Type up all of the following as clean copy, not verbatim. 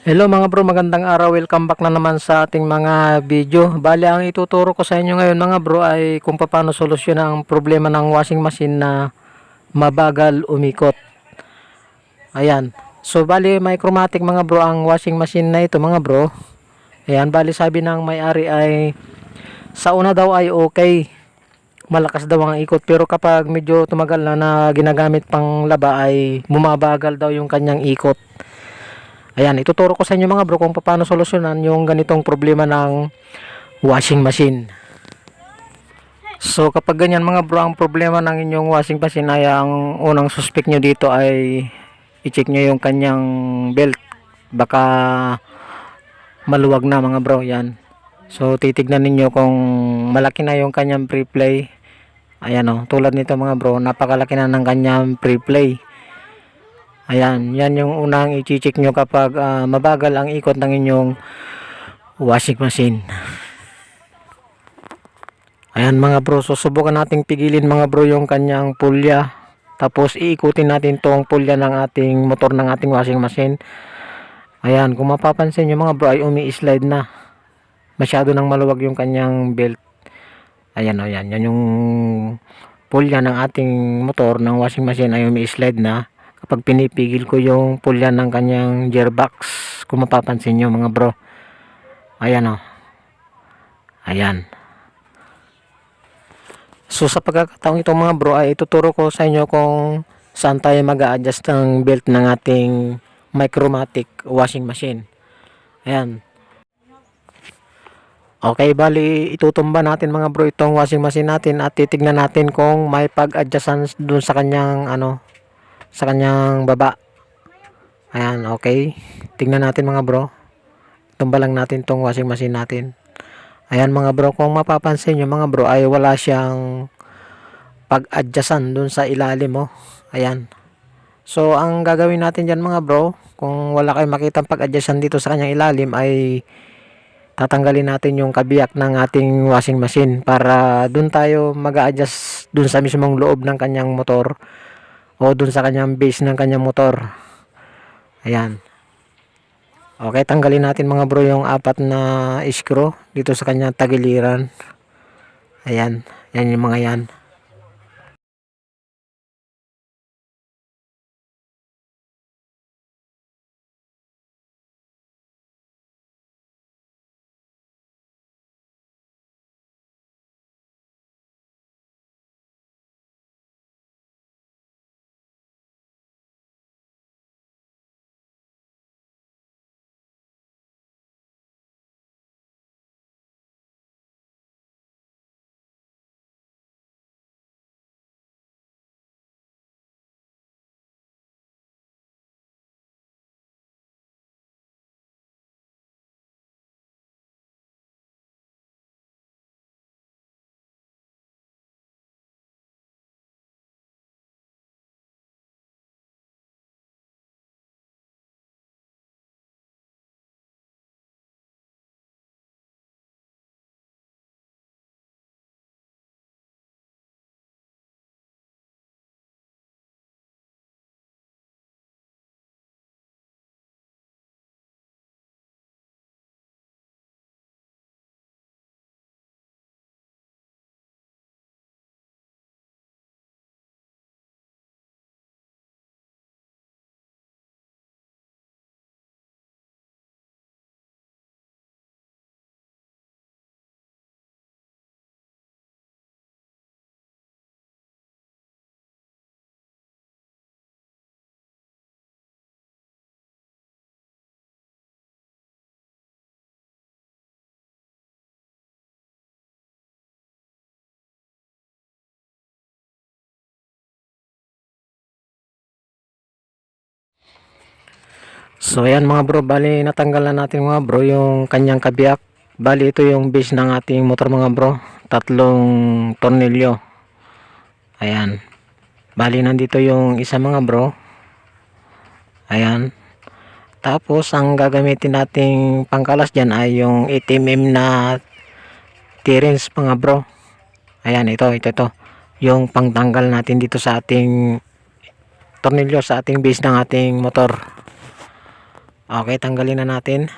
Hello mga bro, magandang araw. Welcome back na naman sa ating mga video. Bale, ang ituturo ko sa inyo ngayon mga bro ay kung paano solusyon ang problema ng washing machine na mabagal umikot. Ayan. So, bale, Micromatic mga bro ang washing machine na ito mga bro. Ayan, bale sabi ng may-ari ay sa una daw ay okay. Malakas daw ang ikot. Pero kapag medyo tumagal na ginagamit pang laba ay bumabagal daw yung kanyang ikot. Ayan, ituturo ko sa inyo mga bro kung paano solusyonan yung ganitong problema ng washing machine. So kapag ganyan mga bro ang problema ng inyong washing machine ay ang unang suspect nyo dito ay i-check nyo yung kanyang belt. Baka maluwag na mga bro, yan. So titignan ninyo kung malaki na yung kanyang pre-play. Ayan o, tulad nito mga bro, napakalaki na ng kanyang pre-play. Ayan, yan yung unang i-check nyo kapag mabagal ang ikot ng inyong washing machine. Ayan mga bro, susubukan nating pigilin mga bro yung kanyang pulya. Tapos iikutin natin tong pulya ng ating motor ng ating washing machine. Ayan, kung mapapansin nyo mga bro ay umi-slide na. Masyado nang maluwag yung kanyang belt. Ayan o, yan yung pulya ng ating motor ng washing machine ay umi-slide na. Kapag pinipigil ko yung pulya ng kanyang gearbox, kung mapapansin nyo mga bro, ayan o, ayan. So sa pagkakataong ito mga bro ay ituturo ko sa inyo kung saan tayo mag-a-adjust ng belt ng ating Micromatic washing machine. Ayan. Okay, bali itutumba natin mga bro itong washing machine natin at titignan natin kung may pag-adjustan dun sa kanyang sa kanyang baba. Ayan, okay. Tingnan natin mga bro. Tumba lang natin tong washing machine natin. Ayan mga bro, kung mapapansin nyo mga bro ay wala siyang pag-adjustan dun sa ilalim mo. Ayan. So, ang gagawin natin dyan mga bro, kung wala kayong makitang pag-adjustan dito sa kanyang ilalim ay tatanggalin natin yung kabiyak ng ating washing machine para dun tayo mag-a-adjust dun sa mismong loob ng kanyang motor o dun sa kanyang base ng kanyang motor. Ayan. Okay, tanggalin natin mga bro yung apat na screw dito sa kanyang tagiliran. Ayan, yan yung mga yan. So ayan mga bro, bali natanggal na natin mga bro yung kanyang kabiyak. Bali ito yung base ng ating motor mga bro, tatlong tornilyo. Ayan, bali nandito yung isa mga bro. Ayan, tapos ang gagamitin nating pangkalas dyan ay yung 8mm na T-rings mga bro. Ayan, ito yung pangtanggal natin dito sa ating tornilyo sa ating base ng ating motor. Okay, tanggalin na natin.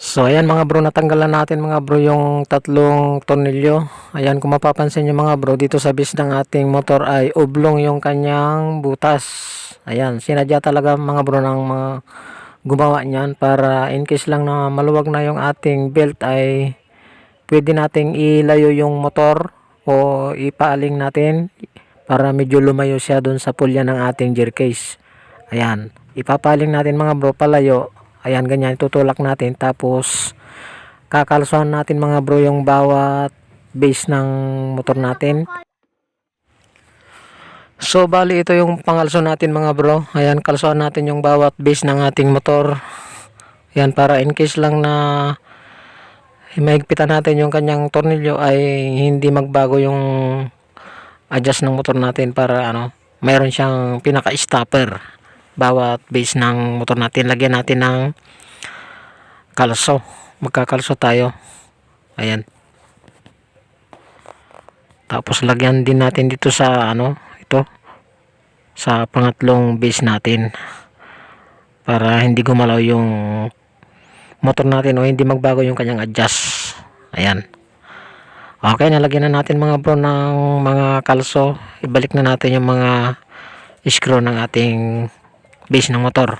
So ayan mga bro, natanggalan natin mga bro yung tatlong tornilyo. Ayan, kung mapapansin nyo mga bro, dito sa base ng ating motor ay oblong yung kanyang butas. Ayan, sinadya talaga mga bro ng mga gumawa niyan para in case lang na maluwag na yung ating belt ay pwede nating ilayo yung motor o ipaaling natin para medyo lumayo siya dun sa pulya ng ating gear case. Ayan, ipapaling natin mga bro palayo. Ayan, ganyan, tutulak natin tapos kakalsuhan natin mga bro yung bawat base ng motor natin. So bali ito yung pangalso natin mga bro. Ayan, kalsuhan natin yung bawat base ng ating motor. Ayan, para in case lang na mahigpitan natin yung kanyang tornilyo ay hindi magbago yung adjust ng motor natin, para mayroon siyang pinaka-stopper bawat base ng motor natin. Lagyan natin ng kalso, magkakalso tayo. Ayan, tapos lagyan din natin dito sa ito sa pangatlong base natin para hindi gumalaw yung motor natin o hindi magbago yung kanyang adjust. Ayan, okay, nalagyan na natin mga bro ng mga kalso. Ibalik na natin yung mga screw ng ating base ng motor.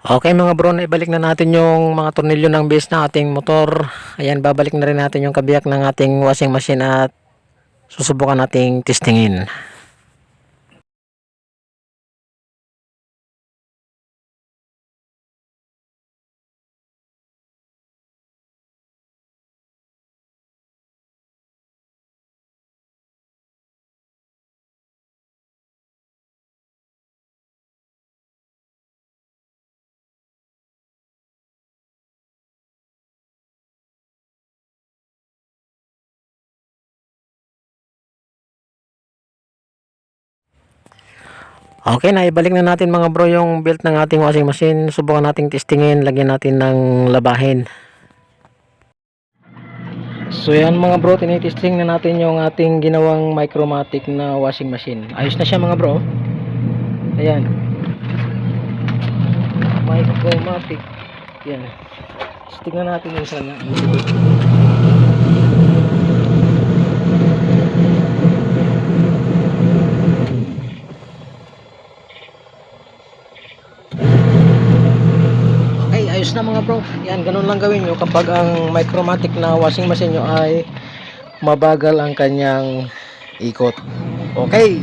Okay mga bro, ibalik na natin yung mga tornilyo ng base ng ating motor. Ayan, babalik na rin natin yung kabiyak ng ating washing machine at susubukan nating testingin. Okay, na ibalik na natin mga bro yung belt ng ating washing machine. Subukan nating testingin, lagyan natin ng labahin. So yan mga bro, tinitesting na natin yung ating ginawang Micromatic na washing machine. Ayos na siya mga bro. Ayan. Micromatic. Yan. So, tingnan natin yung sana. Okay, ayos na mga bro. Yan, ganun lang gawin nyo kapag ang Micromatic na washing machine nyo ay mabagal ang kanyang ikot. Okay.